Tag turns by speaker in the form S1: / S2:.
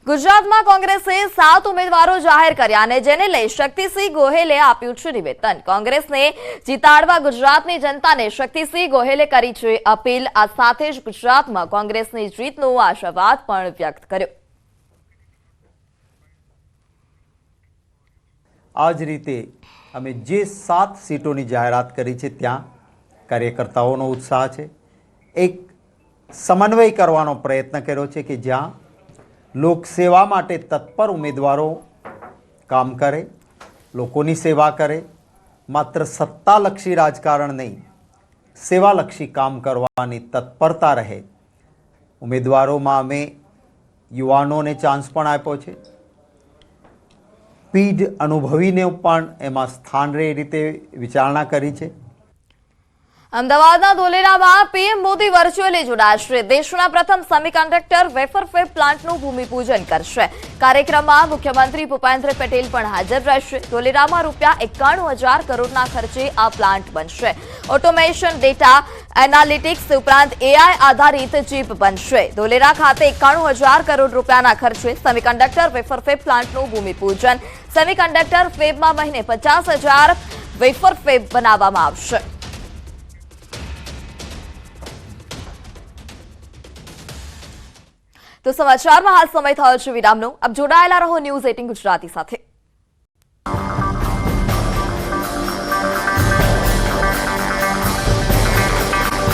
S1: ગુજરાતમાં કોંગ્રેસે 7 ઉમેદવારો જાહેર કર્યા અને જેને લઈ શક્તિસિંહ ગોહેલે આપ્યું છે નિવેદન। કોંગ્રેસને જીતાડવા ગુજરાતની જનતાને શક્તિસિંહ ગોહેલે કરી છે અપીલ। આ સાથે જ ગુજરાતમાં કોંગ્રેસની જીતનો આશાવાદ પણ વ્યક્ત કર્યો।
S2: આ જ રીતે અમે જે 7 સીટોની જાહેરાત કરી છે ત્યાં કાર્યકર્તાઓનો ઉત્સાહ છે। એક સમન્વય કરવાનો પ્રયત્ન કર્યો છે કે જ્યાં લોકસેવા માટે તત્પર ઉમેદવારો કામ કરે, લોકોની સેવા કરે, માત્ર સત્તાલક્ષી રાજકારણ નહીં, સેવાલક્ષી કામ કરવાની તત્પરતા રહે। ઉમેદવારોમાં અમે યુવાનોને ચાન્સ પણ આપ્યો છે। પીઢ અનુભવીને પણ એમાં સ્થાન રહે એ રીતે વિચારણા કરી છે।
S1: અમદાવાદના ધોલેરામાં પીએમ મોદી વર્ચ્યુઅલી જોડાશે। દેશના પ્રથમ સેમિકન્ડક્ટર વેફર ફેબ પ્લાન્ટનું ભૂમિપૂજન કરશે। કાર્યક્રમમાં મુખ્યમંત્રી ભૂપેન્દ્ર પટેલ પણ હાજર રહેશે। ધોલેરામાં ₹91,000 કરોડના ખર્ચે આ પ્લાન્ટ બનશે। ઓટોમેશન, ડેટા એનાલિટિક્સ ઉપરાંત એઆઈ આધારિત ચીપ બનશે। ધોલેરા ખાતે ₹91,000 કરોડ ખર્ચે સેમિકન્ડક્ટર વેફર ફેબ પ્લાન્ટનું ભૂમિપૂજન। સેમિકન્ડક્ટર ફેબમાં મહિને 50,000 વેફર ફેબ બનાવવામાં આવશે। તો સમાચારમાં હાલ સમય થયો છે વિરામનો। આપ જોડાયેલા રહો ન્યૂઝ 18 ગુજરાતી સાથે।